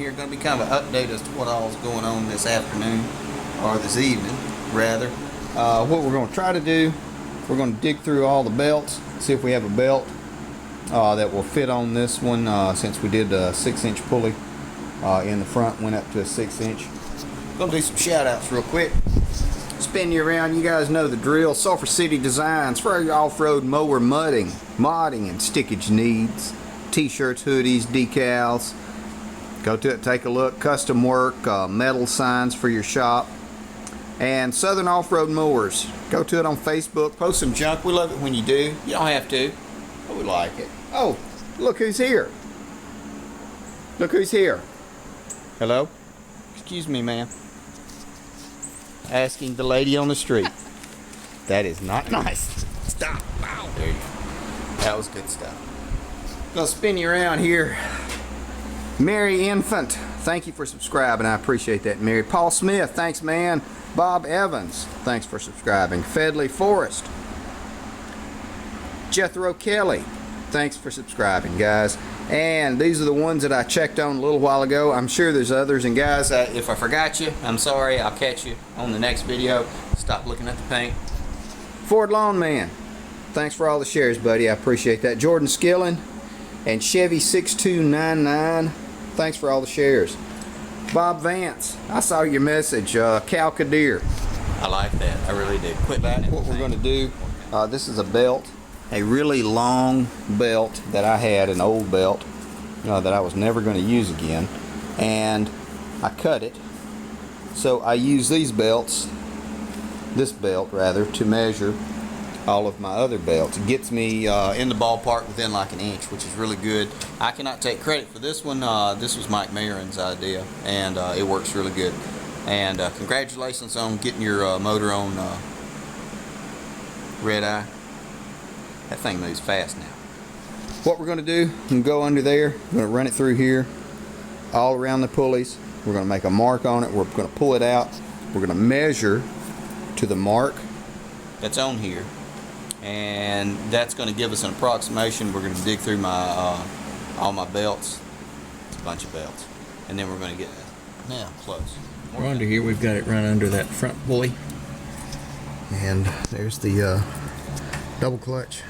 here. Going to be kind of an update as to what all is going on this afternoon, or this evening, rather. What we're going to try to do, we're going to dig through all the belts, see if we have a belt that will fit on this one, since we did a 6-inch pulley in the front, went up to a 6-inch. Going to do some shout outs real quick. Spin you around, you guys know the drill. Sulphur City Designs for your off-road mower modding and stickage needs. T-shirts, hoodies, decals. Go to it, take a look. Custom work, metal signs for your shop. And Southern Off-Road Mowers. Go to it on Facebook. Post some junk. We love it when you do. You don't have to, but we like it. Oh, look who's here. Look who's here. Hello? Excuse me, ma'am. Asking the lady on the street. That is not nice. Stop. Wow. There you go. That was good stuff. Gonna spin you around here. Mary Infant, thank you for subscribing. I appreciate that, Mary. Paul Smith, thanks, man. Bob Evans, thanks for subscribing. Fedley Forrest. Jethro Kelly, thanks for subscribing, guys. And these are the ones that I checked on a little while ago. I'm sure there's others. And guys, if I forgot you, I'm sorry. I'll catch you on the next video. Stop looking at the paint. Ford Lawn Man, thanks for all the shares, buddy. I appreciate that. Jordan Skillen and Chevy 6299, thanks for all the shares. Bob Vance, I saw your message. Cal Kadir, I like that. I really do. Quit that. What we're going to do, this is a belt. A really long belt that I had, an old belt that I was never going to use again, and I cut it. So I use these belts, this belt rather, to measure all of my other belts. It gets me in the ballpark within like an inch, which is really good. I cannot take credit for this one. This was Mike Marin's idea, and it works really good. And congratulations on getting your motor on Red Eye. That thing moves fast now. What we're going to do, we're going to go under there, we're going to run it through here, all around the pulleys. We're going to make a mark on it. We're going to pull it out. We're going to measure to the mark that's on here, and that's going to give us an approximation. We're going to dig through my all my belts. It's a bunch of belts, and then we're going to get now close. We're under here. We've got it run under that front pulley, and there's the double clutch.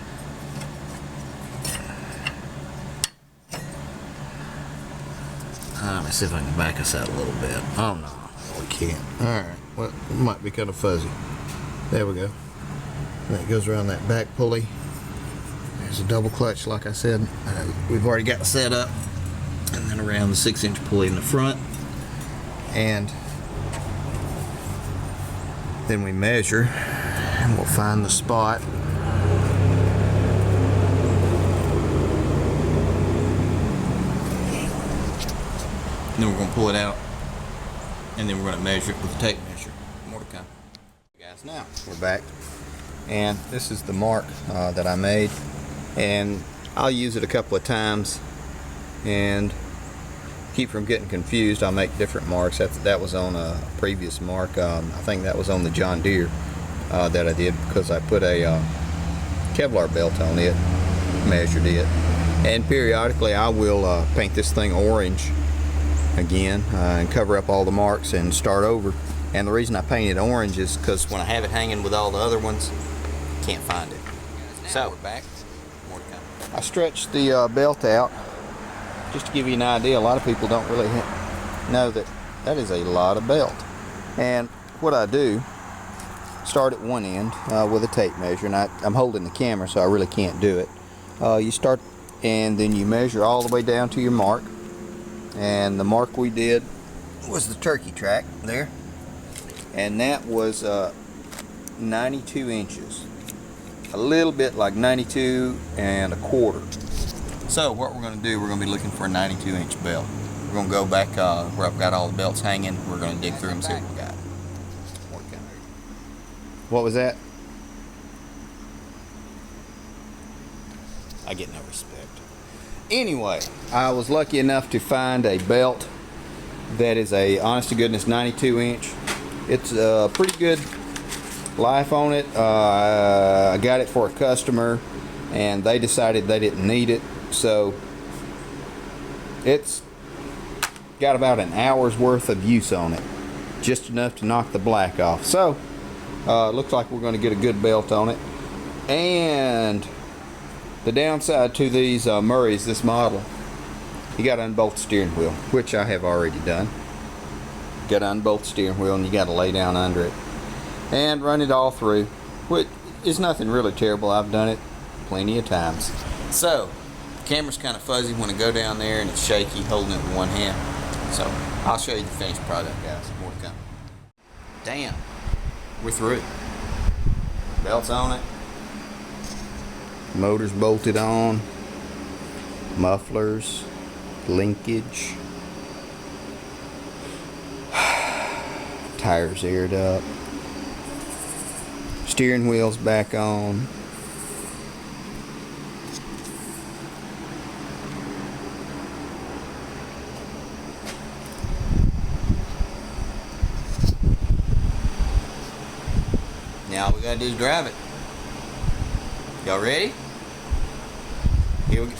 Let me see if I can back us out a little bit. Oh no, we can't. Alright, well, it might be kind of fuzzy. There we go. And it goes around that back pulley. There's a double clutch, like I said. We've already got it set up. And then around the 6-inch pulley in the front. And then we measure, and we'll find the spot. And then we're going to pull it out, and then we're going to measure it with a tape measure. More to come. Guys, now we're back, and this is the mark that I made, and I'll use it a couple of times and keep from getting confused. I'll make different marks. That was on a previous mark. I think that was on the John Deere that I did, because I put a Kevlar belt on it, measured it, and periodically I will paint this thing orange again and cover up all the marks and start over. And the reason I painted orange is because when I have it hanging with all the other ones, can't find it. So we're back. More to come. I stretched the belt out just to give you an idea. A lot of people don't really know that that is a lot of belt. And what I do, start at one end with a tape measure, and I'm holding the camera so I really can't do it. You start, and then you measure all the way down to your mark. And the mark we did was the turkey track there, and that was 92 inches, a little bit like 92 and a quarter. So what we're going to do, we're going to be looking for a 92-inch belt. We're going to go back where I've got all the belts hanging. We're going to dig through them and see what we got. What was that? I get no respect. Anyway, I was lucky enough to find a belt that is a honest to goodness 92 inch. It's a pretty good life on it. I got it for a customer and they decided they didn't need it, so it's got about an hour's worth of use on it, just enough to knock the black off. So looks like we're going to get a good belt on it. And the downside to these Murrays, this model, you got to unbolt the steering wheel, which I have already done. Got to unbolt the steering wheel and you got to lay down under it and run it all through, which is nothing really terrible. I've done it plenty of times. So the camera's kind of fuzzy when I go down there and it's shaky holding it in one hand. So I'll show you the finished product, guys. More to come. Damn, we're through. Belt's on it. Motor's bolted on. Mufflers. Linkage. Tires aired up. Steering wheel's back on. Now all we gotta do is drive it. Y'all ready? Here we go.